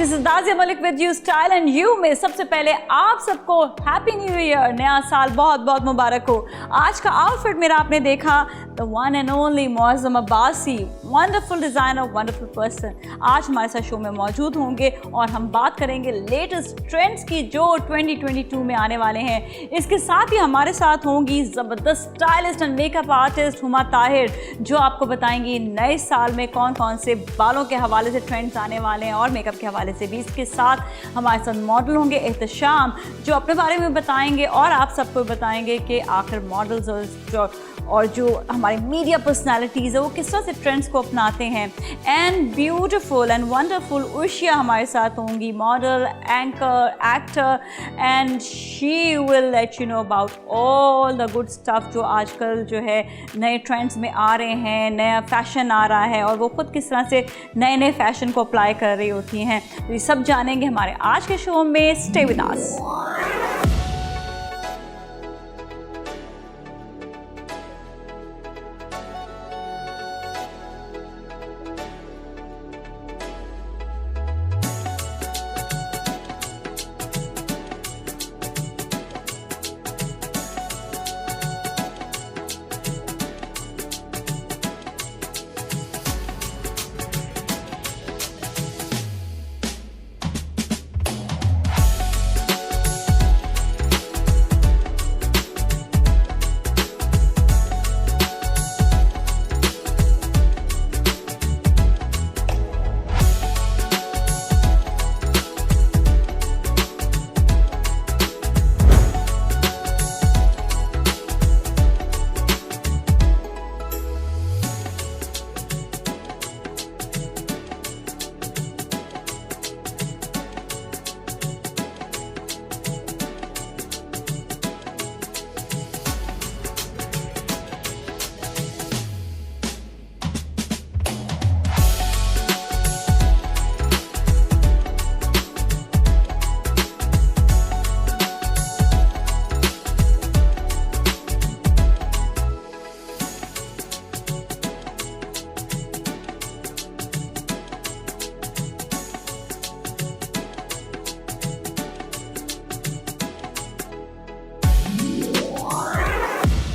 This is Dazia Malik with you style and you में। सबसे पहले आप सबको हैप्पी न्यू ईयर, नया साल बहुत बहुत मुबारक हो। आज का आउटफिट मेरा आपने देखा, the one and only Mauzam Abbasi, wonderful designer, wonderful person, आज हमारे साथ शो में मौजूद होंगे और हम बात करेंगे लेटेस्ट ट्रेंड्स की जो 2022 में आने वाले हैं। इसके साथ ही हमारे साथ होंगी ज़बरदस्त stylist and makeup artist Huma Tahir, जो आपको बताएंगी नए साल में कौन कौन से बालों के हवाले से ट्रेंड्स आने वाले हैं और मेकअप के हवाले से भी। इसके साथ हमारे साथ मॉडल होंगे एहतशाम, जो अपने बारे में बताएंगे और आप सबको बताएंगे कि आखिर मॉडल्स और जो हमारे मीडिया पर्सनालिटीज़ है वो किस तरह से ट्रेंड्स को अपनाते हैं। एंड ब्यूटीफुल एंड वंडरफुल उर्शिया हमारे साथ होंगी, model, anchor, actor, and she will let you know about all the good stuff जो आजकल जो है नए ट्रेंड्स में आ रहे हैं, नया फैशन आ रहा है और वो खुद किस तरह से नए नए फैशन को अप्लाई कर रही होती हैं। तो ये सब जानेंगे हमारे आज के शो में। Stay with us.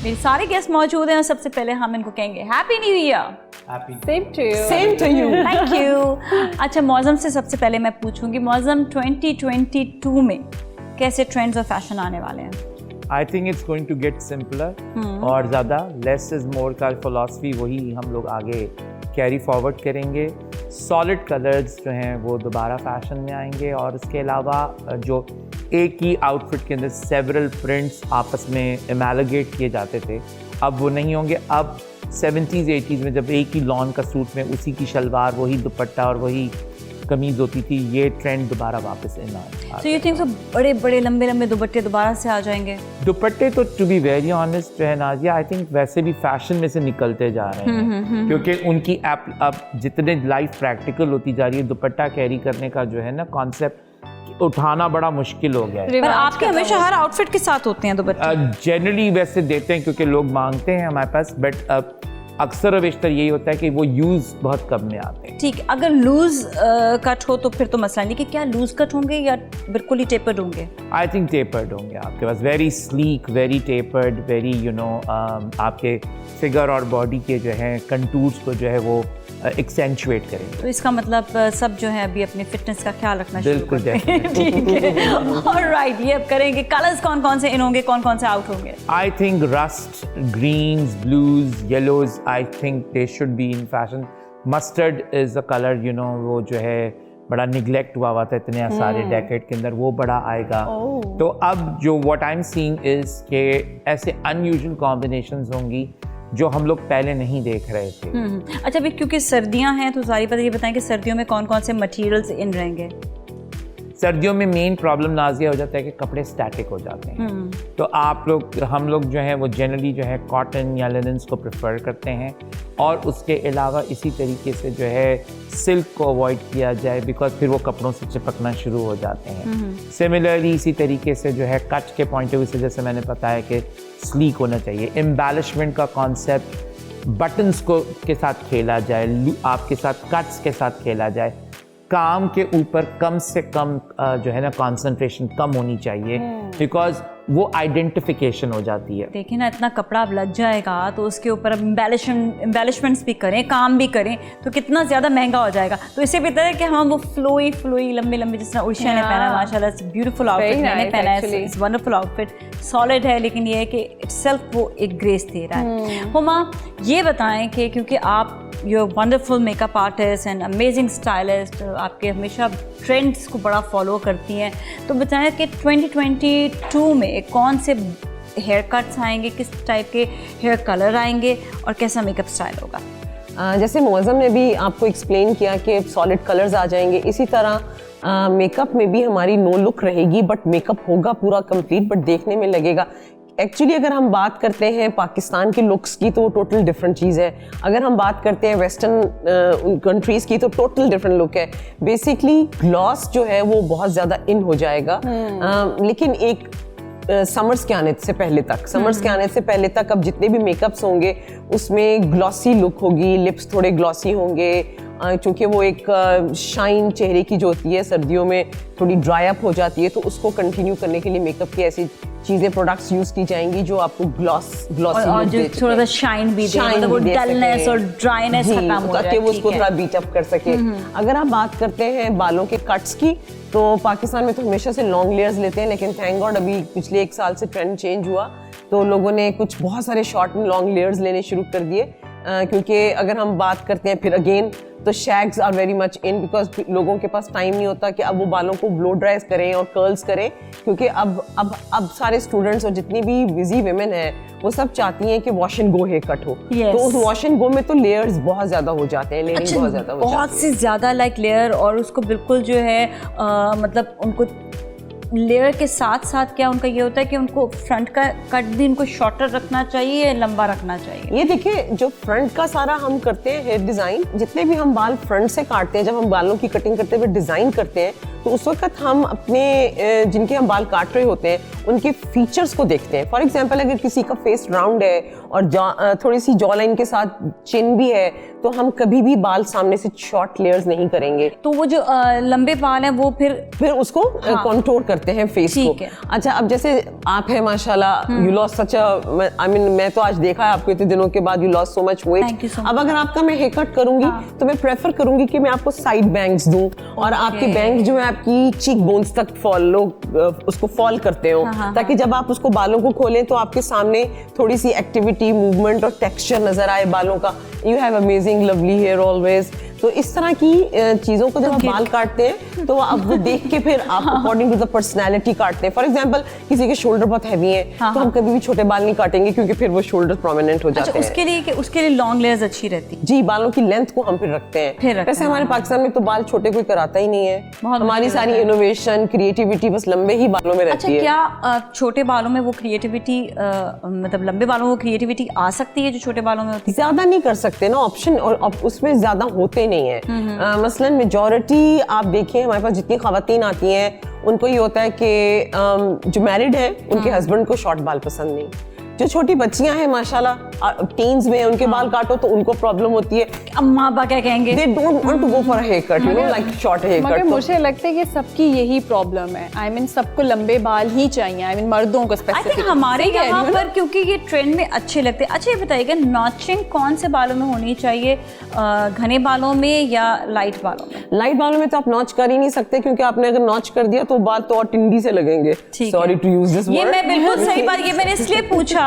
मेरे सारे गेस्ट मौजूद हैं और सबसे पहले हम इनको कहेंगे happy new year. Same to you. Thank you. अच्छा, मौज़म से सबसे पहले मैं पूछूंगी, मौज़म 2022 में कैसे ट्रेंड्स और फैशन आने वाले हैं? I think it's going to get simpler और ज़्यादा लेस इज़ मोर का फिलॉसफी वही हम लोग आगे कैरी फॉरवर्ड करेंगे। सॉलिड कलर्स जो हैं वो दोबारा फैशन में आएंगे और उसके अलावा जो एक ही आउटफिट के अंदर सेवरल प्रिंट्स आपस में एमेलगेट किए जाते थे, अब वो नहीं होंगे। अब 70s 80s में जब एक ही लॉन का सूट में उसी की शलवार, वही दुपट्टा और वही कमीज़ होती थी, ये ट्रेंड दोबारा वापस इन आ। So you think so बड़े बड़े लंबे लंबे दुपट्टे दोबारा से आ जाएंगे? दुपट्टे तो टू बी वेरी ऑनेस्ट जो है नाजिया, आई थिंक वैसे भी फैशन में से निकलते जा रहे हैं क्योंकि उनकी अब जितने लाइफ प्रैक्टिकल होती जा रही है, दुपट्टा कैरी करने का जो है ना कॉन्सेप्ट उठाना बड़ा मुश्किल हो गया है। पर आपके हमेशा हर आउटफिट के साथ होते हैं दुपट्टे? जनरली वैसे देते हैं क्योंकि लोग मांगते हैं हमारे पास, बट अक्सर और बेशतर यही होता है कि वो यूज़ बहुत कम में आते हैं। ठीक, अगर लूज कट हो तो फिर तो मसला नहीं, कि क्या लूज कट होंगे या बिल्कुल ही टेपर्ड होंगे? आई थिंक टेपर्ड होंगे आपके पास, very sleek, very tapered, very आपके फिगर और बॉडी के जो है कंटूर्स को जो है वो एक्सेंचुएट करेंगे। तो इसका मतलब सब जो है अभी अपनी फिटनेस का ख्याल रखना शुरू बिल्कुल करें। ठीक है, ऑलराइट, ये अब करेंगे। कलर्स कौन कौन से इन होंगे, कौन कौन से आउट होंगे? I think rust, greens, blues, yellows, I think they should be in fashion. Mustard is a colour वो जो है बड़ा निगलेक्ट हुआ था इतने सारे डेकेड के अंदर, वो बड़ा आएगा। तो अब जो what I am seeing is के ऐसे अनयूजुअल कॉम्बिनेशंस होंगी जो हम लोग पहले नहीं देख रहे थे। अच्छा, अभी क्योंकि सर्दियां हैं तो सारी पता ये बताएं कि सर्दियों में कौन कौन से मटेरियल्स इन रहेंगे? सर्दियों में मेन प्रॉब्लम नाजिया हो जाता है कि कपड़े स्टैटिक हो जाते हैं। तो हम लोग जो है वो जनरली जो है कॉटन या लिनन्स को प्रेफर करते हैं और उसके अलावा इसी तरीके से जो है सिल्क को अवॉइड किया जाए बिकॉज फिर वो कपड़ों से चिपकना शुरू हो जाते हैं। सिमिलरली इसी तरीके से जो है कट के पॉइंट ऑफ व्यू से जैसे मैंने बताया कि स्लीक होना चाहिए। एम्बेलिशमेंट का कॉन्सेप्ट बटन्स को के साथ खेला जाए, आपके साथ कट्स के साथ खेला जाए, काम के ऊपर कम से कम जो है ना कंसंट्रेशन कम होनी चाहिए, बिकॉज वो आइडेंटिफिकेशन हो जाती है। देखिए ना, इतना कपड़ा अब लग जाएगा तो उसके ऊपर अब एम्बेलिशमेंट्स भी करें, काम भी करें, तो कितना ज़्यादा महंगा हो जाएगा। तो इससे बेहतर है कि हम वो फ्लोई लंबे लंबे, जिस तरह उर्शिया ने पहना, माशाल्लाह इट्स ब्यूटीफुल आउटफिट, मैंने पहना है, इट्स वंडरफुल आउटफिट, सॉलिड है, लेकिन ये है कि इटसेल्फ वो एक ग्रेस दे रहा है। हुमा, ये बताएं कि क्योंकि आप you are wonderful makeup artist and amazing stylist, आपके हमेशा ट्रेंड्स को बड़ा फॉलो करती हैं, तो बताएं कि 2022 में कौन से हेयर कट्स आएंगे, किस टाइप के हेयर कलर आएंगे और कैसा मेकअप स्टाइल होगा? जैसे मौज़म ने भी आपको एक्सप्लेन किया कि सॉलिड कलर्स आ जाएंगे, इसी तरह मेकअप में भी हमारी नो लुक रहेगी, बट मेकअप होगा पूरा कंप्लीट, बट देखने में लगेगा। एक्चुअली अगर हम बात करते हैं पाकिस्तान के लुक्स की तो वो टोटल डिफरेंट चीज़ है, अगर हम बात करते हैं वेस्टर्न कंट्रीज़ की तो टोटल डिफरेंट लुक है। बेसिकली ग्लॉस जो है वो बहुत ज़्यादा इन हो जाएगा, लेकिन एक समर्स के आने से पहले तक अब जितने भी मेकअप्स होंगे उसमें ग्लॉसी लुक होगी, लिप्स थोड़े ग्लॉसी होंगे, क्योंकि वो एक शाइन चेहरे की जो होती है सर्दियों में थोड़ी ड्राई अप हो जाती है, तो उसको कंटिन्यू करने के लिए मेकअप की ऐसी चीज़ें प्रोडक्ट्स यूज़ की जाएंगी जो आपको ग्लॉसी और जो थोड़ा सा शाइन भी दे, मतलब वो डलनेस और ड्राइनेस खत्म हो जाए, ताकि वो उसको थोड़ा बीट अप कर सके। अगर आप बात करते हैं बालों के कट्स की, तो पाकिस्तान में तो हमेशा से लॉन्ग लेयर्स लेते हैं, लेकिन थैंक गॉड अभी पिछले 1 साल से ट्रेंड चेंज हुआ, तो लोगों ने कुछ बहुत सारे शॉर्ट एंड लॉन्ग लेयर्स लेने शुरू कर दिए, क्योंकि अगर हम बात करते हैं फिर अगेन तो shags are very much in, because लोगों के पास टाइम नहीं होता कि अब वो बालों को ब्लो ड्राइज करें और कर्ल्स करें, क्योंकि अब सारे स्टूडेंट्स और जितनी भी बिजी वुमेन हैं वो सब चाहती हैं कि wash and go here cut हो। तो उस वॉश एंड गो में तो लेयर्स बहुत ज्यादा हो जाते हैं, लेयरिंग बहुत ज्यादा हो जाती है, बहुत से ज्यादा लाइक लेयर, और उसको बिल्कुल जो है मतलब उनको लेयर के साथ साथ क्या उनका ये होता है कि उनको फ्रंट का कट भी उनको शॉर्टर रखना चाहिए या लंबा रखना चाहिए? ये देखिए, जो फ्रंट का सारा हम करते हैं हेयर डिज़ाइन, जितने भी हम बाल फ्रंट से काटते हैं, जब हम बालों की कटिंग करते हुए डिज़ाइन करते हैं, तो उस वक्त हम अपने जिनके हम बाल काट रहे होते हैं उनके फीचर्स को देखते हैं। फॉर एग्जांपल, अगर किसी का फेस राउंड है और थोड़ी सी जॉ लाइन के साथ चिन भी है, तो हम कभी भी बाल सामने से शॉर्ट लेयर्स नहीं करेंगे। तो वो जो लंबे बाल हैं वो फिर उसको कॉन्टूर करते हैं फेस को। अच्छा, अब जैसे आप है माशाल्लाह, you lost such I mean, मैं तो आज देखा है आपको इतने दिनों के बाद, you lost so much weight. अब अगर आपका मैं हेयर कट करूंगी तो मैं प्रेफर करूंगी कि मैं आपको साइड बैंग्स दूं, और आपके बैंग्स जो है आपकी चीक बोन्स तक उसको फॉल करते हो, ताकि जब आप उसको बालों को खोलें तो आपके सामने थोड़ी सी एक्टिविटी, मूवमेंट और टेक्सचर नजर आए बालों का। You have amazing lovely hair always. तो इस तरह की चीज़ों को जब आप बाल काटते हैं तो आप वो देख के फिर आप अकॉर्डिंग टू द पर्सनैलिटी काटते हैं। फॉर एग्जाम्पल, किसी के शोल्डर बहुत हैवी हैं, तो हम कभी भी छोटे बाल नहीं काटेंगे, क्योंकि फिर वो शोल्डर प्रोमिनेंट हो जाते हैं। उसके लिए लॉन्ग लेयर्स अच्छी रहती जी, बालों की लेंथ को हम फिर रखते हैं। वैसे हमारे पाकिस्तान में तो बाल छोटे कोई कराता ही नहीं है, हमारी सारी इनोवेशन, क्रिएटिविटी बस लंबे ही बालों में रहती है। क्या छोटे बालों में वो क्रिएटिविटी, मतलब लंबे बालों में वो क्रिएटिविटी आ सकती है जो छोटे बालों में होती है? ज्यादा नहीं कर सकते ना ऑप्शन, और उसमें ज्यादा होते नहीं है। मसलन मेजॉरिटी आप देखिए, हमारे पास जितनी खवातीन आती हैं उनको ये होता है कि जो मैरिड है उनके हस्बैंड को शॉर्ट बाल पसंद नहीं, जो छोटी बच्चियां हैं माशाल्लाह टीन्स में, उनके बाल काटो तो उनको प्रॉब्लम होती है, अम्मा पापा क्या कहेंगे, they don't want to go for a haircut, you know, like short haircut। मगर मुझे लगता है कि सबकी यही प्रॉब्लम है, आई मीन सबको लंबे बाल ही चाहिए, आई मीन मर्दों को स्पेसिफिकली। हमारे यहाँ पर क्योंकि ये ट्रेंड में अच्छे लगते हैं। अच्छा, ये बताइएगा, नॉचिंग कौन से बालों में होनी चाहिए, घने बालों में या लाइट बालों में? लाइट बालों में तो आप नॉच कर ही नहीं सकते, क्योंकि आपने अगर नॉच कर दिया तो बाल तो और टिंडी से लगेंगे। Sorry to use this word. ये मैं बिल्कुल सही बात, ये मैंने इसलिए पूछा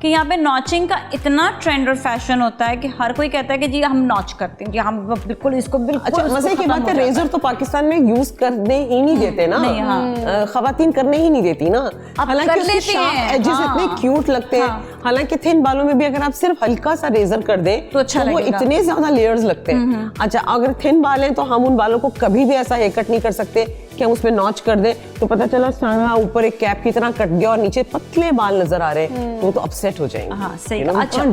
कि यहाँ पे नॉचिंग का इतना ट्रेंड और फैशन होता है कि हर कोई कहता है कि जी हम नॉच करते हैं, जी हम बिल्कुल इसको बिल्कुल। अच्छा, मजे की बात है, रेजर तो पाकिस्तान में यूज करने ही नहीं देते ना, खवातीन करने ही नहीं देती ना, हालांकि उसके शार्प एजेस इतने क्यूट लगते हैं। हालांकि थिन बालों में भी अगर आप सिर्फ हल्का सा रेजर कर दें तो अच्छा वो इतने ज्यादा लेयर्स लगते हैं। अच्छा, अगर थिन बाल हैं तो हम उन बालों को कभी भी ऐसा हेयर कट नहीं कर सकते कि हम उसमें नॉच कर दें तो पता चला सारा ऊपर एक कैप की तरह कट गया और नीचे पतले बाल नजर आ रहे हैं, तो वो तो अपसेट हो जाएंगे। हाँ, सही। अच्छा,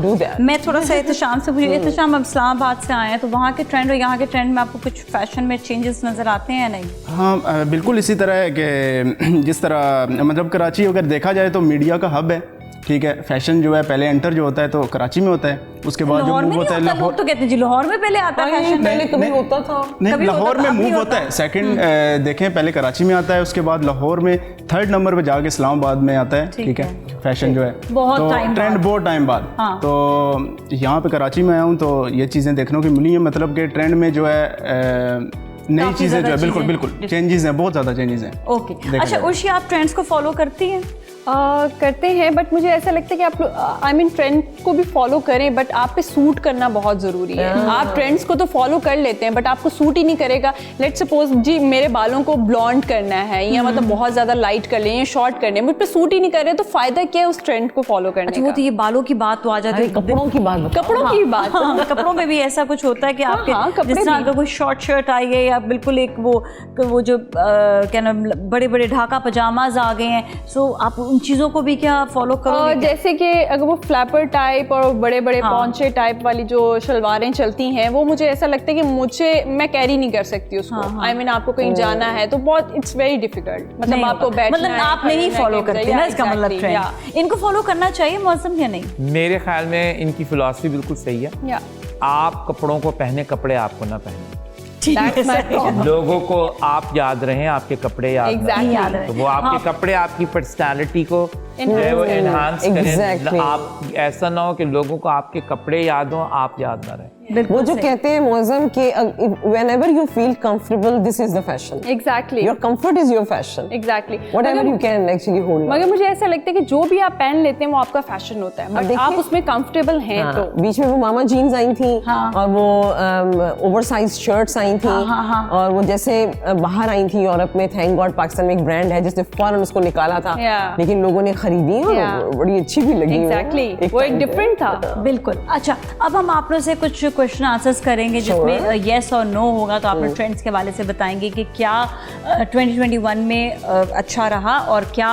मैं थोड़ा सा एहतशाम से पूछी, एहतशाम अब इस्लामाबाद से आए हैं, तो वहाँ के ट्रेंड और यहाँ के ट्रेंड में आपको कुछ फैशन में चेंजेस नजर आते हैं या नहीं? हाँ, बिल्कुल इसी तरह है कि जिस तरह मतलब कराची अगर देखा जाए तो मीडिया का हब है, ठीक है। फैशन जो है पहले एंटर जो होता है तो कराची में होता है, उसके बाद जो लाहौर में मूव नहीं होता है होता, लोग तो कहते हैं जी लाहौर में पहले आता है फैशन। पहले कभी होता था नहीं, कभी लाहौर होता में था, अब नहीं मूव होता है। सेकंड देखें, पहले कराची में आता है, उसके बाद लाहौर में, थर्ड नंबर पे जाके इस्लामाबाद में आता है, ठीक है, फैशन जो है बहुत तो टाइम ट्रेंड बाद। बहुत टाइम बाद। हाँ। तो यहाँ पे कराची में आया हूँ तो ये चीज़ें देखने को मिली है, मतलब कि ट्रेंड में जो है नई काफी चीज़ें जो ज्यादा है बिल्कुल चीजें। बिल्कुल चेंजेस हैं, बहुत ज़्यादा चेंजेस हैं। ओके, देखा अच्छा जाए। उर्शी, आप ट्रेंड्स को फॉलो करती हैं? करते हैं, बट मुझे ऐसा लगता है कि आप आई मीन ट्रेंड को भी फॉलो करें, बट आप पे सूट करना बहुत ज़रूरी है। आप ट्रेंड्स को तो फॉलो कर लेते हैं बट आपको सूट ही नहीं करेगा। लेट्स सपोज जी मेरे बालों को ब्लॉन्ड करना है या मतलब बहुत ज़्यादा लाइट कर लें या शॉर्ट करने, मुझ पे सूट ही नहीं कर रहे, तो फ़ायदा क्या है उस ट्रेंड को फॉलो करने अच्छा, वो तो का? ये बालों की बात तो आ जाती अरे है, कपड़ों की बात बताओ। कपड़ों की बात हाँ, कपड़ों में भी ऐसा कुछ होता है कि आपके हाँ, कपड़े जिस तरह भी। अगर कोई शॉर्ट शर्ट आई है या बिल्कुल एक वो जो क्या नाम, बड़े बड़े ढाका पजामाज आ गए हैं, सो आप उन चीज़ों को भी क्या फॉलो करोगे क्या? जैसे कि अगर वो फ्लैपर टाइप और बड़े बड़े हाँ। पौंचे टाइप वाली जो शलवारें चलती हैं, वो मुझे ऐसा लगता है कि मैं कैरी नहीं कर सकती उसको। हाँ, हाँ। आई मीन आपको कहीं जाना है तो बहुत इट्स वेरी डिफिकल्ट, मतलब नहीं आपको होगा। बैठना मतलब है, आप नहीं खड़े फॉलो रहना है, करते ना, इसका मतलब exactly, ट्रेंड इनको फॉलो करना चाहिए मौसम या नहीं? मेरे ख्याल में इनकी फिलॉसफी बिल्कुल सही है। या आप कपड़ों को पहने, कपड़े आपको ना पहने। That's my problem. लोगों को आप याद रहें, आपके कपड़े याद ना Exactly. रहें। याद रहे। तो वो आपके कपड़े आपकी पर्सनालिटी को जो है वो एनहांस करें। Exactly. आप ऐसा ना हो कि लोगों को आपके कपड़े याद हो, आप याद ना रहें। वो जो कहते हैं मौसम के whenever you feel comfortable, this is the fashion. Exactly. Your comfort is your fashion. Exactly. Whatever you can actually hold on. मगर मुझे ऐसा लगता है कि जो भी आप पहन लेते हैं वो आपका फैशन होता है, बट देखिए- आप उसमें कंफर्टेबल हैं हाँ, तो। बीच में वो मामा जीन्स आई थी हाँ। और वो ओवरसाइज शर्ट्स आई थी और वो जैसे बाहर आई थी यूरोप में, थैंक गॉड पाकिस्तान में एक ब्रांड है जिसने फौरन उसको निकाला था, Yeah. लेकिन लोगों ने खरीदी और Yeah. बड़ी अच्छी भी लगी। Exactly. वो एक time पे। डिफरेंट था। बिल्कुल। अच्छा, अब हम आप लोग से कुछ क्वेश्चन आंसर्स करेंगे जिसमें येस और नो होगा, तो आप लोग ट्रेंड्स के हवाले से बताएंगे कि क्या 2021 में अच्छा रहा और क्या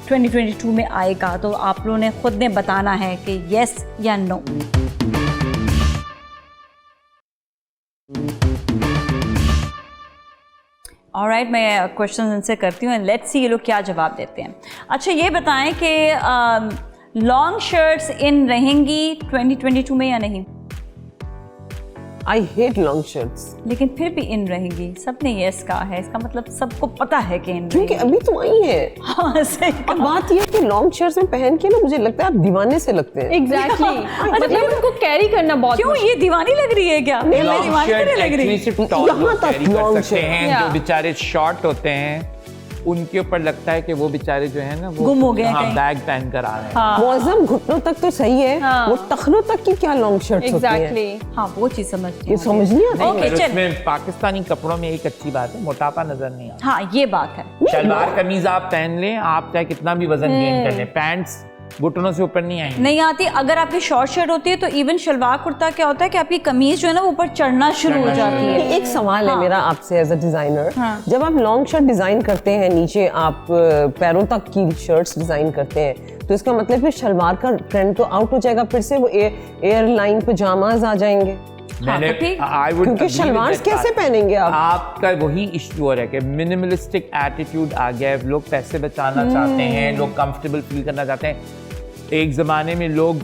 2022 में आएगा। तो आप लोगों ने खुद ने बताना है कि येस या नो। ऑलराइट, मैं क्वेश्चन इनसे करती हूँ, लेट्स सी ये लोग क्या जवाब देते हैं। अच्छा, ये बताएं कि लॉन्ग शर्ट्स इन रहेंगी 2022 में या नहीं? I hate long shirts. लेकिन फिर भी इन रहेंगी, सबने यस कहा है, इसका मतलब सबको पता है कि इन क्योंकि रहेंगी। अभी तो आई है। हाँ, सही और बात यह है कि लॉन्ग शर्ट्स में पहन के ना मुझे लगता है आप दीवाने से लगते हैं। एग्जैक्टली। मतलब उनको कैरी करना बहुत क्यों, ये दीवानी लग रही है क्या? मैं लॉन्ग दीवानी शर्ट नहीं लग रही। एक्चुअली सिर्फ टॉल यहाँ लोग तक कैरी कर long सकते shirt। हैं। Yeah. जो बेचारे शॉर्ट होते हैं उनके ऊपर लगता है कि वो बेचारे जो है ना वो गुम हो गए हैं हाँ, कहीं। बैग पहन कर आ रहे हैं। मौसम घुटनों तक तो सही है, हाँ। वो टखनों तक की क्या लॉन्ग शर्ट्स होती हैं। एग्जैक्टली। हाँ, वो चीज़ समझ ये समझ नहीं आता। ओके, और चल। उसमें पाकिस्तानी कपड़ों में एक अच्छी बात है, मोटापा नजर नहीं आता। हाँ, ये बात है। शलवार कमीज आप पहन लें, आप चाहे कितना भी वजन गेन कर लें, पैंट्स घुटनों से ऊपर नहीं आएंगे। नहीं आती। अगर आपकी शॉर्ट शर्ट होती है तो इवन शलवार कुर्ता क्या होता है कि आपकी कमीज जो है ना वो ऊपर चढ़ना शुरू हो जाती है। एक सवाल है मेरा आपसे एज अ डिजाइनर, हाँ। जब आप लॉन्ग शर्ट डिजाइन करते हैं, नीचे आप पैरों तक की शर्ट्स डिजाइन करते हैं, तो इसका मतलब है शलवार का ट्रेंड तो आउट हो जाएगा, फिर से वो एयरलाइन पजामाज आ जाएंगे, मैंने तो ठीक। I would क्योंकि agree with शलवार that कैसे part। पहनेंगे आप? आपका वही इशू हो रहा है कि मिनिमलिस्टिक एटीट्यूड आ गया है। लोग पैसे बचाना चाहते हैं, लोग कंफर्टेबल फील करना चाहते हैं। एक ज़माने में लोग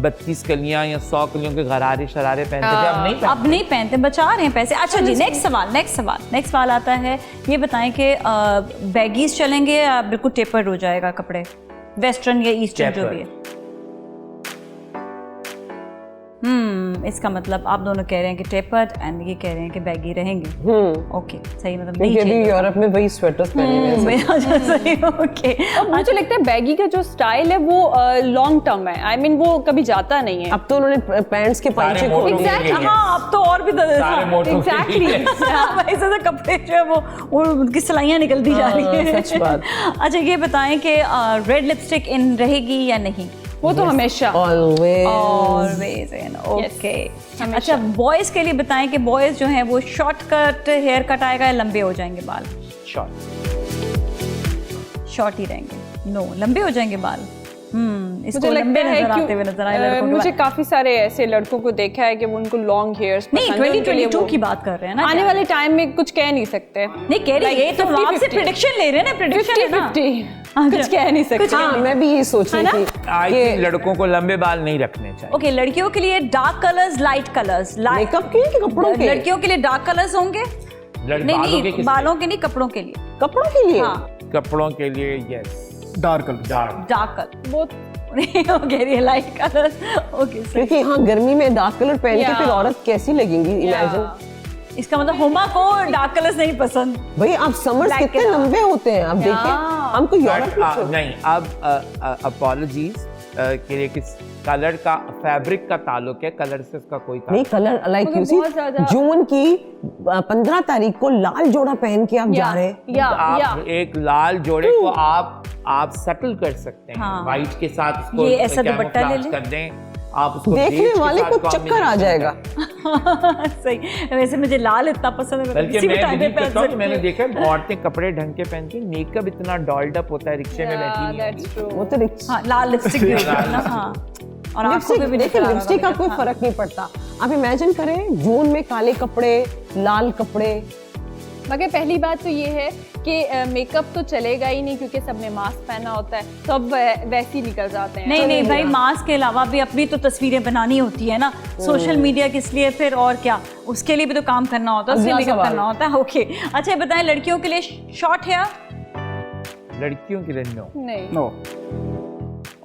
32 कलियां या 100 कलियों के गरारे शरारे पहनते थे, अब नहीं अब नहीं पहनते, बचा रहे हैं पैसे। अच्छा जी, नेक्स्ट सवाल आता है, ये बताएं कि बैगीज चलेंगे या बिल्कुल टेपर्ड हो जाएगा कपड़े, वेस्टर्न या ईस्टर्न जो भी है? इसका मतलब आप दोनों कह रहे हैं कि टेपर्ड एंड ये कह रहे हैं कि बैगी रहेंगे। ओके, सही, मतलब नहीं क्योंकि अभी चाहिए। यूरोप में वही स्वेटर्स पहने हुए हैं। मेरा जो सही, ओके। अब मुझे लगता है बैगी का जो स्टाइल है वो लॉन्ग टर्म है, आई मीन वो कभी जाता नहीं है। अब तो उन्होंने पैंट्स के सारे पांचे मोटों खोल के दिए। लिए। हाँ, अब तो और भी सारे मोटों के एग्जैक्टली। लिए। ऐसे तो कपड़े जो है वो उनकी सिलाइयाँ निकलती जा रही है। सच बात। अच्छा, ये बताएं कि रेड लिपस्टिक इन रहेगी या नहीं? वो तो हमेशा। Always. Always in, okay. हमेशा। अच्छा, बॉयज के लिए बताएं कि बॉयज जो हैं वो शॉर्ट कट हेयर कट आएगा या लंबे हो जाएंगे बाल? शॉर्ट ही रहेंगे। नो, लंबे हो जाएंगे बाल। इसको मुझे लंबे लगता है नजर आते हुए नजर आए कि लड़कों के मुझे बाल। काफी सारे ऐसे लड़कों को देखा है कि वो उनको लॉन्ग हेयर्स नहीं, 2022 की बात कर रहे हैं ना, आने क्या? वाले टाइम में कुछ कह नहीं सकते। नहीं कह रही है, तो 50-50 आपसे प्रेडिक्शन ले रहे हैं ना, प्रेडिक्शन है ना। 50-50 कुछ कह नहीं सकते। हाँ, मैं भी ये सोच रही थी आई थिंक लड़कों को लंबे बाल नहीं रखने चाहिए। ओके, लड़कियों के लिए dark colours, light colours, makeup के कि कपड़ों के? लड़कियों के लिए डार्क कलर्स होंगे? नहीं बालों के नहीं, किस बालों के नहीं, कपड़ों के लिए। कपड़ों के लिए? हाँ, कपड़ों के लिए yes, dark colour. Dark. Dark colour. बहुत वो कह रही है लाइट कलर। ओके, क्योंकि हाँ, गर्मी में डार्क कलर पहन के फिर औरत कैसी लगेंगी, इमेजिन। इसका मतलब हुमा को डार्क कलर्स नहीं पसंद। भाई आप समर्स Black कितने के लंबे होते हैं, आप देखिए हमको यूरोप में नहीं, अब अपोलॉजीज के लिए किस कलर का, फैब्रिक का ताल्लुक है, कलर से उसका कोई ताल्लुक नहीं, कलर लाइक मगर यू सी बहुत ज्यादा- जून की 15 तारीख को लाल जोड़ा पहन के आप जा रहे हैं। आप एक लाल जोड़े को आप सेटल कर सकते हैं, हाँ। व्हाइट के साथ उसको ये ऐसा दुपट्टा ले camouflage लें। कर दें, आप उसको देखने beige के वाले साथ को चक्कर आ combination जाएगा। करें। सही, वैसे मुझे लाल इतना पसंद है, बल्कि किसी भी मैं टाइम पे believe करता हूँ कि पहन मैंने सकती देखा है, औरतें कपड़े ढंग के पहनती हैं, मेकअप इतना डॉल्ड अप होता है, रिक्शे में बैठी नहीं होती। That's true. वो तो हूँ। हाँ, लाल लिपस्टिक भी होता है ना। हाँ, और आंखों पे भी देखिए निकल लिपस्टिक का रहा कोई है। फर्क नहीं पड़ता। आप इमेजिन करें जून में काले कपड़े, लाल कपड़े। मगर पहली बात तो ये है कि मेकअप तो चलेगा ही नहीं, क्योंकि सबने मास्क पहना होता है, सब वैसे ही निकल जाते हैं। नहीं नहीं भाई, मास्क के अलावा भी अपनी तो तस्वीरें बनानी होती है ना, सोशल मीडिया किस लिए फिर, और क्या, उसके लिए भी तो काम करना होता है, उसके अगला मेकअप सवाल। करना होता है। ओके, अच्छा ये बताएं, लड़कियों के लिए शॉर्ट हेयर? लड़कियों के लिए नो। नहीं, नो।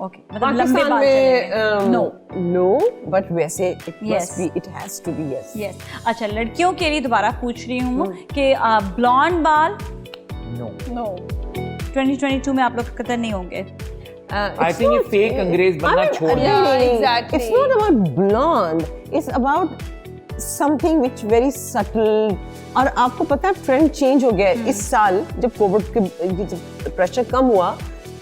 ओके, मतलब लंबे पाकिस्तान बाल में चलेंगे। नो। नो, बट वैसे it Yes. Must be, it has to be yes. Yes. अच्छा, लड़कियों के लिए दोबारा पूछ रही हूँ कि ब्लॉन्ड बाल नो, नो। 2022 में आप लोग कतर नहीं होंगे। आई थिंक ये फेक अंग्रेज बनना छोड़ दें। exactly. It's not about blonde. It's about something which very subtle. और आपको पता है ट्रेंड चेंज हो गया है इस साल, जब कोविड के प्रेशर कम हुआ,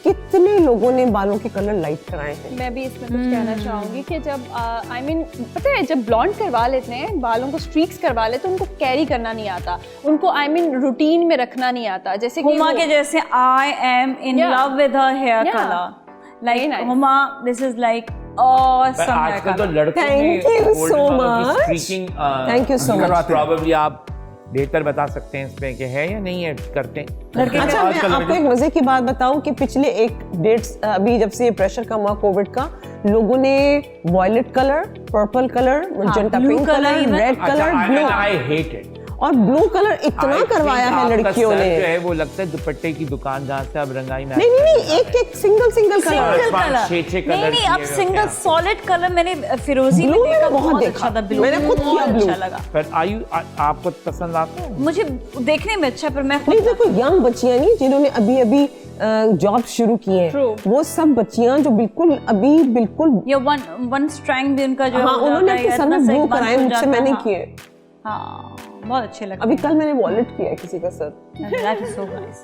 कितने लोगों ने बालों के कलर लाइट कराए हैं। मैं भी इसमें कुछ कहना चाहूंगी कि जब आई मीन पता है, जब ब्लॉन्ड करवा लेते हैं, बालों को स्ट्रीक्स करवा लेते हैं, उनको कैरी करना नहीं आता, उनको आई मीन रूटीन में रखना नहीं आता। जैसे कि हुमा के जैसे I am in Yeah. Love with her hair Yeah. Colour, like Very nice. Huma this is like पर ऑसम हेयर आजकल तो कलर। लड़कों में Thank you golden so बालों की much. streaking, Thank you so much. करवाते हैं। probably आप बेहतर बता सकते हैं इसमें कि है या नहीं है, करते हैं। लड़के अच्छा, मैं आपको एक मजे की बात बताऊं कि पिछले 1-1.5 अभी जब से ये प्रेशर कम हुआ कोविड का, लोगों ने violet colour, purple colour, magenta blue pink color colour, even. Red colour, blue, I hate it. और ब्लू कलर इतना करवाया है लड़कियों जो ने। है वो लगता है दुपट्टे की दुकान जहाँ से आप रंगाई में नहीं नहीं नहीं, एक सिंगल सिंगल कलर। पाँच, कलर छः नहीं कलर नहीं, किए अब हुए सिंगल हैं। सॉलिड कलर मैंने फिरोजी में Blue देखा, मैंने बहुत बहुत देखा। अच्छा था ब्लू, मैंने खुद किया बहुत blue। अच्छा लगा पर आपको पसंद आता है? मुझे देखने में अच्छा, पर मैं नहीं, देखो यंग बच्चियां नहीं जिन्होंने अभी अभी जॉब शुरू की हैं, True. वो सब बच्चियां जो बिल्कुल अभी बिल्कुल, ये वन स्ट्रैंग भी उनका जो हाँ, हो उन्होंने जाता है, अपने सर में इतना सही ब्लू बंद कराए, हो मुझसे जाता है, मैंने हाँ। किए। हाँ, बहुत अच्छे लगते अभी कल मैंने वॉलेट किया है किसी का sir. That is so nice.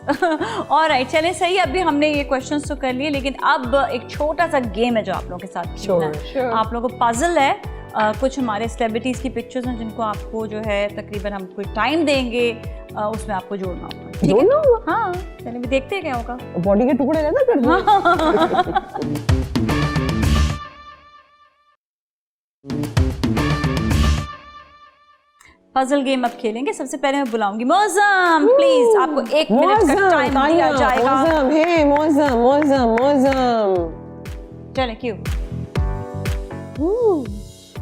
Alright, चलिए सही, अभी हमने ये क्वेश्चंस तो कर लिए, लेकिन अब एक छोटा सा गेम है जो आप लोगों के साथ खेलना है। Sure. आप लोगों को पजल है, कुछ हमारे सेलिब्रिटीज की पिक्चर्स हैं जिनको आपको जो है तकरीबन हम कोई टाइम देंगे, उसमें आपको जोड़ना होगा। ठीक है? जोड़ना होगा? हाँ, चलिए भी देखते हैं क्या होगा। बॉडी के टुकड़े रहना कर दो। पजल गेम अब खेलेंगे। सबसे पहले मैं बुलाऊंगी मौसम, प्लीज आपको 1 मिनट का टाइम दिया जाएगा। मौसम, हे मौसम, मौसम, मौसम। चलें, क्यों?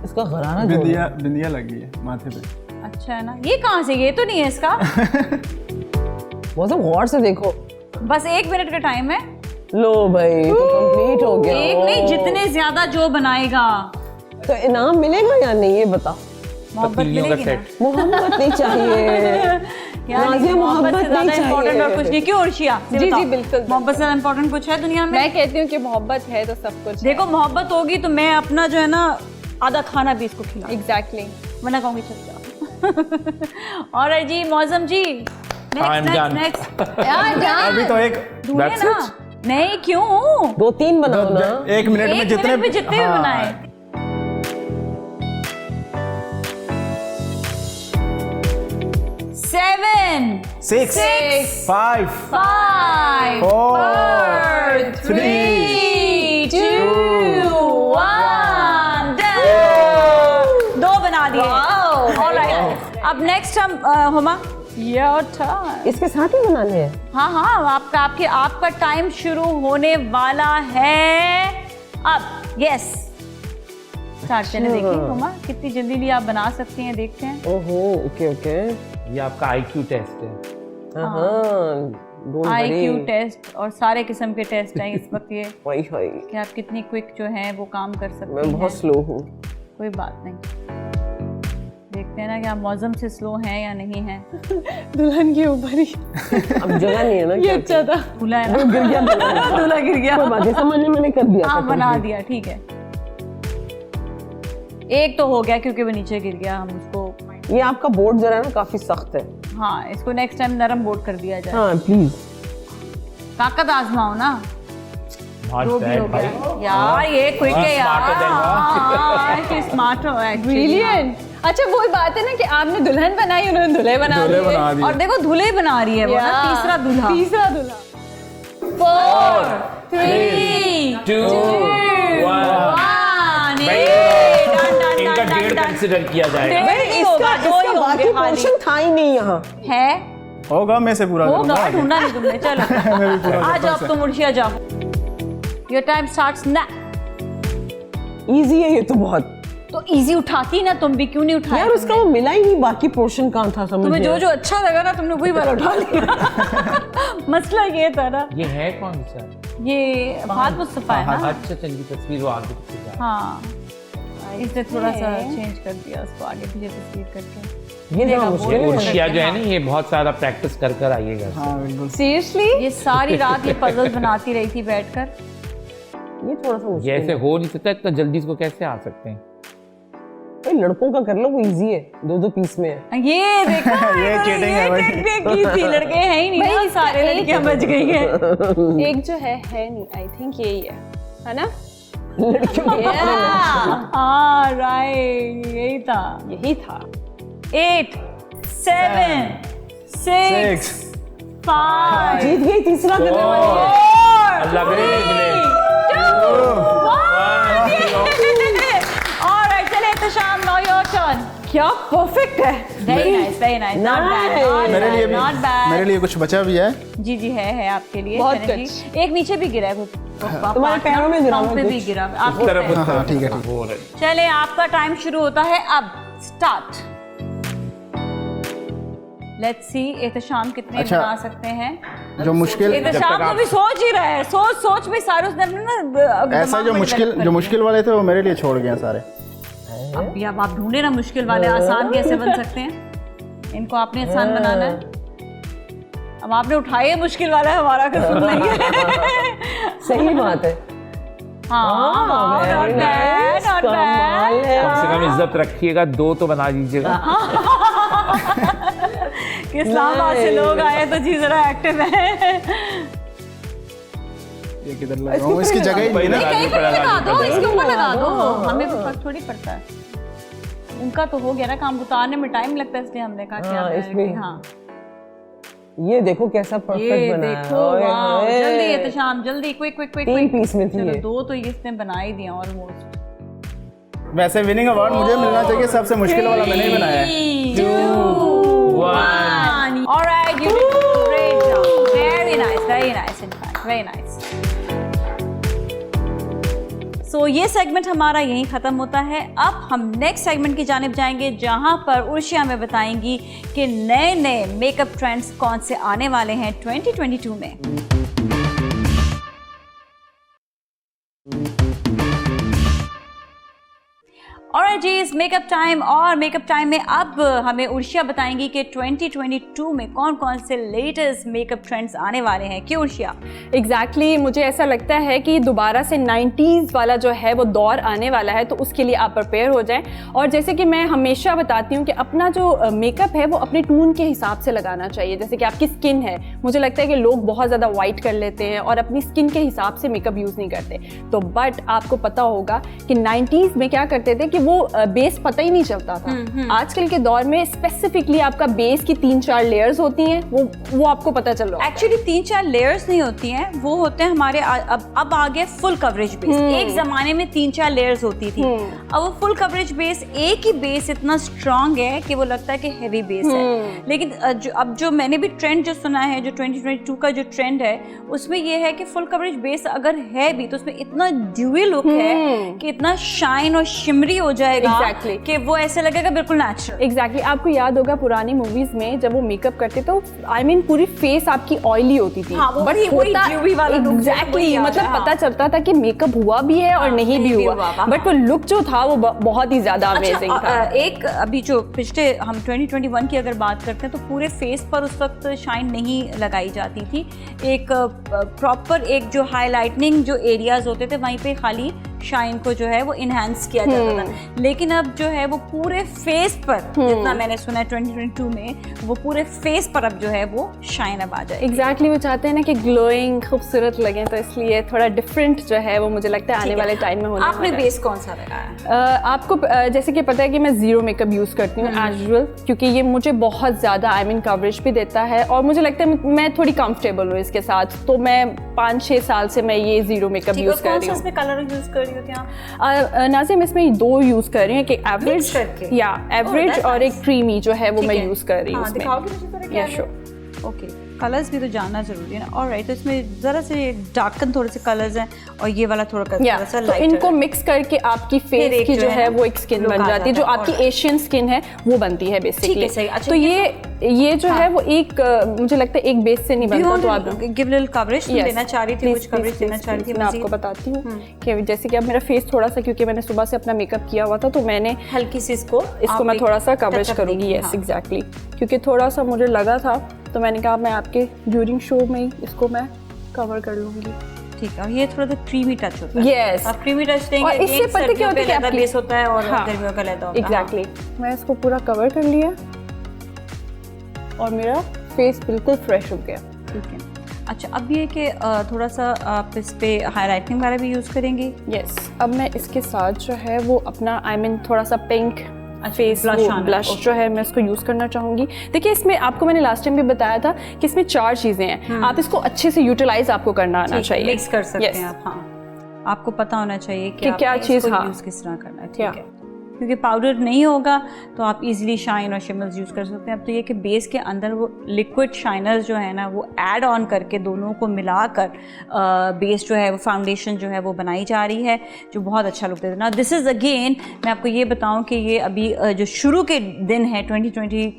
इसका गरारा जोड़। बिंदिया बिंदिया लगी है माथे पे। अच्छा है ना, ये कहाँ से, ये तो नहीं है इसका। मौसम गौर से देखो। बस 1 मिनट का टाइम है। लो भाई, तो कंप्लीट हो गया। एक नहीं, जितने ज्यादा जो बनाएगा तो इनाम मिलेगा या नहीं, ये बता। मोहब्बत पतीलियों का मिलेगी ना। सेट। मोहब्बत नहीं चाहिए। यार, नाज़िया, मोहब्बत से मोहब्बत ज्यादा नहीं इम्पोर्टेंट चाहिए। और कुछ नहीं। क्यों अर्शिया? जी, जी, बिल्कुल, बिल्कुल। मोहब्बत से ज्यादा इम्पोर्टेंट कुछ है दुनिया में? मैं कहती हूँ कि मोहब्बत है तो सब कुछ देखो, मोहब्बत होगी तो मैं अपना जो है ना आधा खाना भी इसको खिला, एग्जैक्टली। वरना कहूँगी चल जाओ। और जी मौसम जी, I'm done. नेक्स्ट अभी तो एक ढूंढे That's ना। नहीं, क्यों? 2-3 बनाओ ना। 1 मिनट में 1 जितने मिनट में जितने भी हाँ, बनाए। Seven, 6 5 5, 4 3, 2, 1, दो बना दिए। Alright, अब नेक्स्ट हम हुमा योर टर्न। इसके साथ ही बनाने हैं? हाँ, आपका टाइम शुरू होने वाला है अब। यस, स्टार्ट चले। देखिए हुमा कितनी जल्दी आप बना सकती हैं, देखते हैं। ओहो, ओके। ये आपका IQ टेस्ट है। IQ टेस्ट और सारे किस्म के टेस्ट हैं इस वक्त ये हाय कि आप कितनी क्विक जो है वो काम कर सकते हैं। मैं बहुत स्लो हूँ। कोई बात नहीं, देखते हैं ना कि आप मौसम से स्लो हैं या नहीं हैं। दुल्हन के ऊपर ही अब जगह नहीं है ना। ये अच्छा था। दूल्हा है ना, गिर गया दूल्हा गिर गया। कोई बात नहीं, समझने मैंने कर दिया। हाँ, बना दिया, ठीक है। एक तो हो गया क्योंकि वो नीचे गिर गया, हम उसको। ये आपका बोर्ड जरा ना काफी सख्त है। हाँ, इसको नेक्स्ट टाइम नरम बोर्ड कर दिया जाए। हाँ प्लीज। ताकत आजमाओ ना। Not जो भी bad, हो भाई। गया यार, ये क्विक है यार। स्मार्ट हो एक्चुअली। ब्रिलियंट। अच्छा वो बात है ना कि आपने दुल्हन बनाई, उन्होंने दूल्हे बना दूल्हे दिए। बना दिए। और देखो दूल्हे बना रही है वो ना, तीसरा दूल्हा। 4 3 2 1। 1 इनका डेढ़ कंसिडर किया जाएगा। नहीं होगा, दो ही होंगे बाकी खाली। पोर्शन था ही नहीं यहाँ। है होगा, मैं से पूरा होगा, करूंगा। ढूंढा नहीं तुमने। चलो आ जाओ, तुम उड़िया जाओ। योर टाइम स्टार्ट्स ना। इजी है ये तो बहुत। तो इजी उठाती ना तुम भी, क्यों नहीं उठाया? यार उसका वो मिला ही नहीं, बाकी पोर्शन कहाँ था समझ तुम्हें नहीं जो अच्छा लगा ना तुमने वही बार उठा लिया। मसला ये था ना। ये है कौन सा? ये फहद मुस्तफा है ना। अच्छा, चलिए तस्वीर वो आगे पीछे जा। हाँ, इसने थोड़ा सा चेंज कर दिया उसको, आगे पीछे तस्वीर करके। ये थोड़ा मुश्किल है। उर्शिया जो है ना, ये बहुत सारा प्रैक्टिस कर आइएगा। हाँ बिल्कुल। सीरियसली ये सारी रात ये पजल बनाती रही थी बैठकर। ये थोड़ा सा ये मुश्किल ऐसे है। हो नहीं सकता, इतना जल्दी इसको कैसे आ सकते हैं? भाई लड़कों का कर लो, वो इजी है, 2-2 पीस में है। ये देखा, ये cheating है भाई। टेक्निक की थी। लड़के हैं ही नहीं ना, सारे लड़कियां बच गई हैं। एक जो है नहीं, आई थिंक यही है ना? हाँ राइट, यही था। यही था। 8 7 6 5 जीत गई, तीसरा करने वाली है। 4 अल्लाह करे निकले। 2 ऑलराइट, चले एहतशाम, नाउ योर टर्न। क्या परफेक्ट है। वेरी नाइस, नॉट बैड, मेरे लिए भी, नॉट बैड। मेरे लिए कुछ बचा भी है। जी है आपके लिए। बहुत शनन जी। कुछ। एक नीचे भी गिरा है कुछ। तुम्हारे पैरों में गिरा पाँव हुआ पे भी कुछ। गिरा है। उस तरफ आपको हाँ ठीक है। हो रहा है। चले, आपका टाइम शुरू होता है अब। स्टार्ट। लेट्स सी एहतशाम कितने अच्छा। बना सकते हैं। जो मुश्किल, एहतशाम तो भी सोच ही रहा है, सोच में सारे उसने अपने ना ऐसा दिमाग जो में मुश्किल develop कर जो मुश्किल वाले थे वो मेरे लिए छोड़ गए सारे। दिया। अब भी अब आप ढूंढे ना मुश्किल वाले आसान कैसे बन सकते हैं। इनको आपने आसान बनाना है। अब आपने उठाए मुश्किल वाला, हमारा कसूर नहीं है। सही बात है। हाँ, very not bad, nice, not कमाल bad। है। कम से कम इज्जत रखिएगा, 2 तो बना दीजिएगा। कि इस्लामाबाद से लोग आए तो जी जरा एक्टिव है। ये किधर लगा हूँ, इसकी जगह ही नहीं ना। कहीं पर लगा दो, इसके ऊपर लगा दो, हमें कोई फर्क थोड़ी पड़ता है। उनका तो हो गया ना काम, उतारने में टाइम लगता है, इसलिए हमने कहा कि हाँ, आप इसमें- हाँ ये देखो कैसा ये परफेक्ट बना है। देखो, ओए वाह, होए। जल्दी एहतशाम, जल्दी, क्विक 3 पीस में थी चलो, ये। 2 तो इसने बना ही दिया ऑलमोस्ट। वैसे विनिंग अवार्ड मुझे मिलना चाहिए, सबसे मुश्किल वाला मैंने ही बनाया है। 2 1 alright, you did great job, very nice in fact, very nice. So ये सेगमेंट हमारा यहीं ख़त्म होता है। अब हम नेक्स्ट सेगमेंट की जानिब जाएंगे, जहां पर उर्शिया में बताएंगी कि नए मेकअप ट्रेंड्स कौन से आने वाले हैं 2022 में। और जी इस मेकअप टाइम में अब हमें उर्शिया बताएंगी कि 2022 में कौन कौन से लेटेस्ट मेकअप ट्रेंड्स आने वाले हैं। क्यों उर्शिया? एग्जैक्टली मुझे ऐसा लगता है कि दोबारा से 90s वाला जो है वो दौर आने वाला है, तो उसके लिए आप प्रिपेयर हो जाएं। और जैसे कि मैं हमेशा बताती हूँ कि अपना जो मेकअप है वो अपने टून के हिसाब से लगाना चाहिए। जैसे कि आपकी स्किन है, मुझे लगता है कि लोग बहुत ज़्यादा वाइट कर लेते हैं और अपनी स्किन के हिसाब से मेकअप यूज़ नहीं करते। तो बट आपको पता होगा कि 90s में क्या करते थे कि वो बेस पता ही नहीं चलता था। आजकल के दौर में स्पेसिफिकली आपका बेस की 3-4 लेयर्स होती हैं, वो आपको पता चल रहा है। एक्चुअली 3-4 लेयर्स नहीं होती हैं, वो होते हैं हमारे अब आ गए फुल कवरेज बेस। एक जमाने में 3-4 लेयर्स होती थी, अब वो फुल कवरेज बेस, एक ही बेस इतना स्ट्रांग है कि वो लगता है कि हैवी बेस है। लेकिन अब जो मैंने भी ट्रेंड जो सुना है, जो 2022 का जो ट्रेंड है, उसमें ये है कि फुल कवरेज बेस अगर है भी तो उसमें इतना ड्यूई लुक है कि इतना शाइन और शिमरी हो जाएगा कि वो ऐसे लगेगा बिल्कुल नेचुरल। एग्जैक्टली आपको याद होगा पुरानी मूवीज में जब वो मेकअप करते तो पूरी फेस आपकी ऑयली होती थी, बट एग्जैक्टली मतलब पता चलता था कि मेकअप हुआ भी है और नहीं भी हुआ, बट वो लुक जो था वो बहुत ही ज्यादा अमेजिंग था। एक अभी जो पिछले हम 2021 की अगर बात करते हैं तो पूरे फेस पर उस वक्त शाइन नहीं लगाई जाती थी, एक प्रॉपर एक जो हाईलाइटनिंग जो एरियाज होते थे वहीं पे खाली शाइन को जो है वो इनहेंस किया जाता था। लेकिन अब जो है वो पूरे फेस पर, जितना मैंने सुना है 2022 में, वो पूरे फेस पर अब जो है वो शाइन अब आ जाए। एग्जैक्टली वो चाहते हैं ना कि ग्लोइंग खूबसूरत लगे, तो इसलिए थोड़ा डिफरेंट जो है वो मुझे लगता है आने वाले टाइम में होने वाला है। आपने बेस कौन सा लगाया? आपको जैसे कि पता है कि मैं जीरो मेकअप यूज करती हूँ एज यूजुअल, क्योंकि ये मुझे बहुत ज्यादा कवरेज भी देता है और मुझे लगता है मैं थोड़ी कंफर्टेबल हूँ इसके साथ, तो मैं 5-6 साल से मैं ये जीरो मेकअप यूज कर रही हूँ। इसमें कलर यूज कर रही होती हैं नाज़िम? इसमें 2 यूज कर रही हूँ, कि एवरेज या एवरेज और एक क्रीमी जो है वो मैं यूज कर रही हूँ। दिखाओगे मुझे जरा क्या है? ओके, कलर्स भी तो जानना जरूरी है ना। ऑलराइट, तो इसमें जरा से डार्कन थोड़े से कलर्स हैं और ये वाला थोड़ा सा तो लाइटर। इनको मिक्स करके आपकी फेस की जो है वो एक स्किन बन जाती है, जो आपकी एशियन स्किन है वो बनती है बेसिकली। तो ये जो है वो एक मुझे लगता है एक बेस से नहीं बनता, तो आप गिव लिटिल कवरेज देना चाह रही थी, कुछ कवरेज देना चाह रही थी। मैं आपको बताती हूँ कि जैसे कि अब मेरा फेस थोड़ा सा, क्योंकि मैंने सुबह से अपना मेकअप किया हुआ था, तो मैंने हल्की सी इसको मैं थोड़ा सा कवरेज करूँगी। यस एग्जैक्टली, क्योंकि थोड़ा सा मुझे लगा था, तो मैंने कहा मैं आपके ड्यूरिंग शो में ही इसको मैं कवर कर लूँगी। ठीक है, और ये थोड़ा सा क्रीमी टच होता है। यस, आप क्रीमी टच देंगे, और इससे पता क्या होता है कि बेस होता है और गर्मियों का लेता होता है। एग्जैक्टली, मैं इसको पूरा कवर कर लिया और मेरा फेस बिल्कुल फ्रेश हो गया। ठीक है, अच्छा अब ये कि थोड़ा सा आप इस पे हाईलाइटिंग वाला भी यूज़ करेंगी? यस, अब मैं इसके साथ जो है वो अपना थोड़ा सा पिंक फेस ब्लश जो है मैं इसको यूज़ करना चाहूँगी। देखिए इसमें आपको मैंने लास्ट टाइम भी बताया था कि इसमें 4 चीज़ें हैं, आप इसको अच्छे से यूटिलाइज आपको करना आना चाहिए, मिक्स कर सकते हैं आप। हाँ, आपको पता होना चाहिए कि क्या चीज़ यूज़ किस तरह करना है। ठीक है, क्योंकि पाउडर नहीं होगा तो आप इजीली शाइन और शिमर्स यूज़ कर सकते हैं। अब तो ये कि बेस के अंदर वो लिक्विड शाइनर्स जो है ना वो ऐड ऑन करके दोनों को मिलाकर बेस जो है वो फाउंडेशन जो है वो बनाई जा रही है, जो बहुत अच्छा लुक देता है ना। दिस इज़ अगेन, मैं आपको ये बताऊं कि ये अभी जो शुरू के दिन है 2022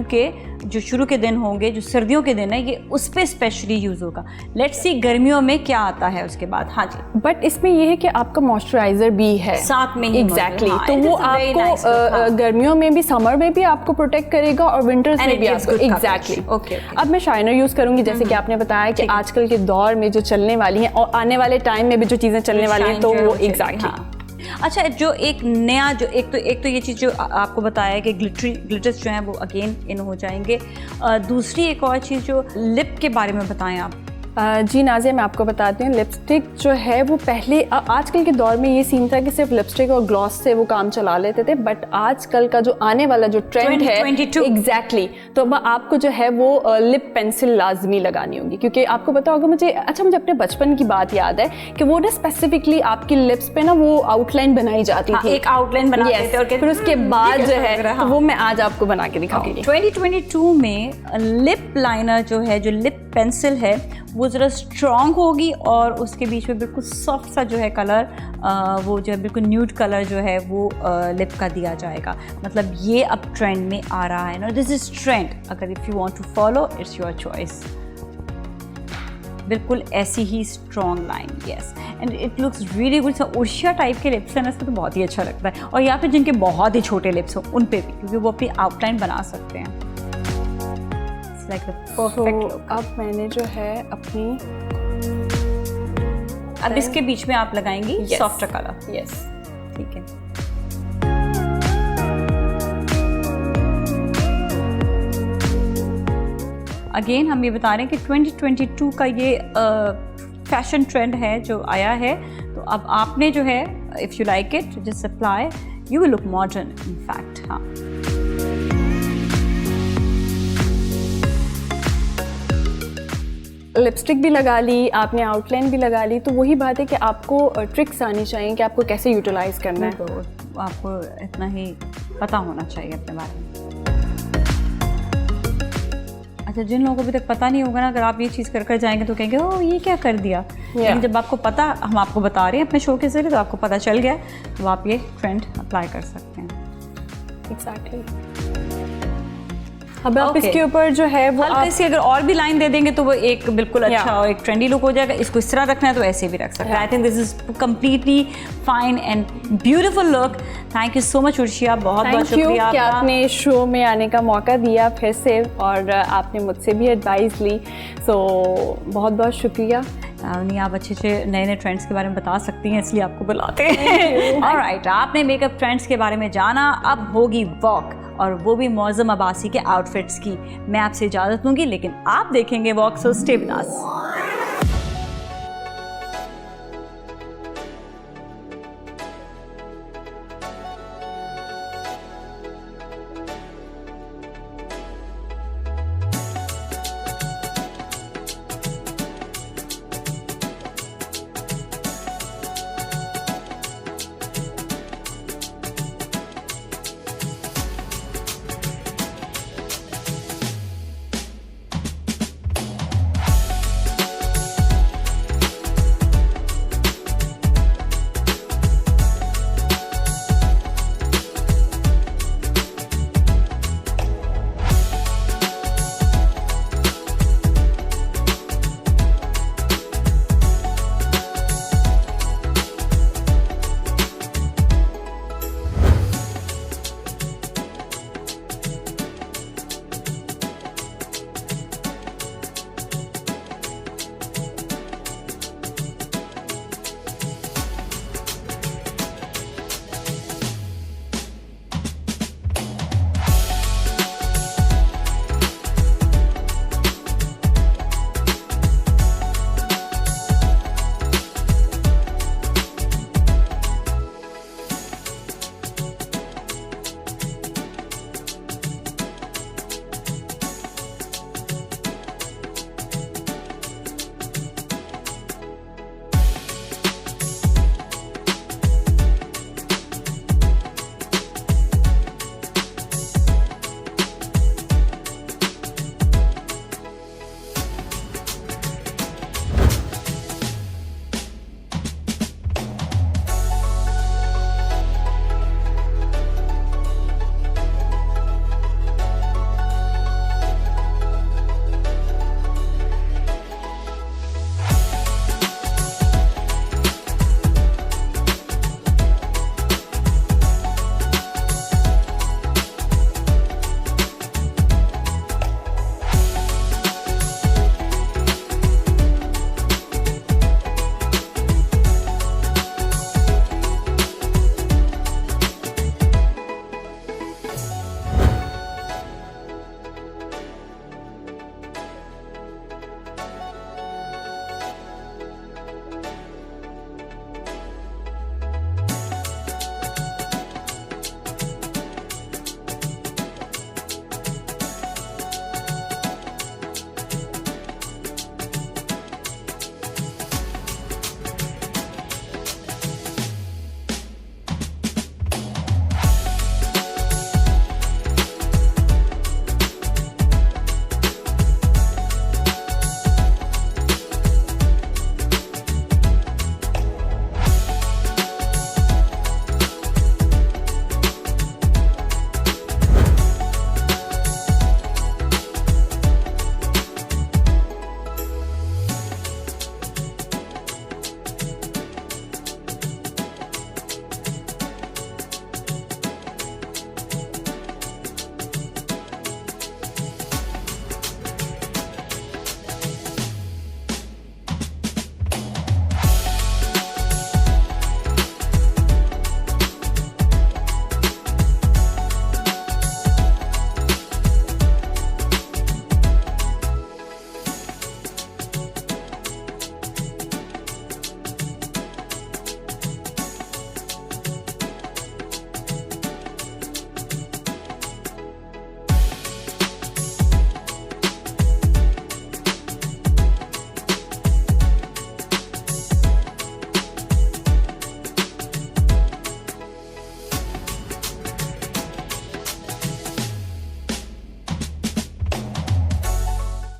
के जो शुरू के दिन होंगे, जो सर्दियों के दिन है, ये उस पर स्पेशली यूज़ होगा। लेट्स सी गर्मियों में क्या आता है उसके बाद। हाँ जी, बट इसमें ये है कि आपका मॉइस्चराइजर भी है साथ में ही। एग्जैक्टली, तो वो आपको गर्मियों में भी, समर में भी आपको प्रोटेक्ट करेगा और विंटर्स में भी आपको। एग्जैक्टली। ओके, अब मैं शाइनर यूज़ करूँगी, जैसे कि आपने बताया कि आजकल के दौर में जो चलने वाली हैं और आने वाले टाइम में भी जो चीज़ें चलने वाली हैं, तो वो एग्जैक्टली। अच्छा, जो एक नया जो एक तो ये चीज़ जो आपको बताया है कि ग्लिटर्स जो हैं वो अगेन इन हो जाएंगे। दूसरी एक और चीज़ जो लिप के बारे में बताएं आप। जी नाज़िया, मैं आपको बताती हूँ, लिपस्टिक जो है वो पहले आजकल के दौर में ये सीन था कि सिर्फ लिपस्टिक और ग्लॉस से वो काम चला लेते थे, बट आजकल का जो आने वाला जो ट्रेंड है एग्जैक्टली, तो अब आपको जो है वो लिप पेंसिल लाजमी लगानी होगी, क्योंकि आपको पता होगा, मुझे अपने बचपन की बात याद है कि वो ना स्पेसिफिकली आपकी लिप्स पे ना वो आउटलाइन बनाई जाती थी, एक आउटलाइन बनाते थे, और फिर उसके बाद जो है तो वो मैं आज आपको बना के दिखाऊंगी। 2022 में लिप लाइनर जो है, जो लिप पेंसिल है, वो ज़रा स्ट्रॉन्ग होगी और उसके बीच में बिल्कुल सॉफ्ट सा जो है कलर, वो जो है बिल्कुल न्यूड कलर जो है वो लिप का दिया जाएगा। मतलब ये अब ट्रेंड में आ रहा है ना, दिस इज़ ट्रेंड। अगर if you want to follow, it's your choice. बिल्कुल ऐसी ही strong line, yes, and it looks really good. Urshia type के लिप्स हैं ना, इसमें तो बहुत ही अच्छा लगता है, और या फिर जिनके बहुत ही छोटे लिप्स हों उन पे भी, क्योंकि वो अपनी आउटलाइन बना सकते हैं। Like perfect look. अब मैंने जो है अपनी, अब इसके बीच में आप लगाएंगी सॉफ्टर कलर। यस, ठीक है। अगेन हम ये बता रहे हैं कि 2022 का ये फैशन ट्रेंड है जो आया है, तो अब आपने जो है if you like it just apply, you will look modern in fact. हाँ, लिपस्टिक भी लगा ली आपने, आउटलाइन भी लगा ली, तो वही बात है कि आपको ट्रिक्स आनी चाहिए कि आपको कैसे यूटिलाइज करना है। तो आपको इतना ही पता होना चाहिए अपने बारे में। अच्छा, जिन लोगों को अभी तक पता नहीं होगा ना, अगर आप ये चीज़ कर कर जाएंगे तो कहेंगे ओ ये क्या कर दिया, लेकिन जब आपको पता, हम आपको बता रहे हैं अपने शो के जरिए, तो आपको पता चल गया, तो आप ये ट्रेंड अप्लाई कर सकते हैं। एग्जैक्टली। अब आप Okay. इसके ऊपर जो है वो हल्का सी अगर और भी लाइन दे देंगे तो वो एक बिल्कुल अच्छा और एक ट्रेंडी लुक हो जाएगा। इसको इस तरह रखना है तो ऐसे भी रख सकते हैं। I think this is completely fine and beautiful look. Thank you so much Urshia, बहुत बहुत थैंक यू शुक्रिया कि आपका। आपने शो में आने का मौका दिया फिर से, और आपने मुझसे भी एडवाइस ली, सो बहुत बहुत शुक्रिया। नहीं, आप अच्छे अच्छे नए नए ट्रेंड्स के बारे में बता सकती हैं, इसलिए आपको बुलाते हैं। ऑलराइट, आपने मेकअप ट्रेंड्स के बारे में जाना, अब होगी वॉक, और वो भी मौज़म अब्बासी के आउटफिट्स की। मैं आपसे इजाज़त लूँगी, लेकिन आप देखेंगे walk, so stay with us.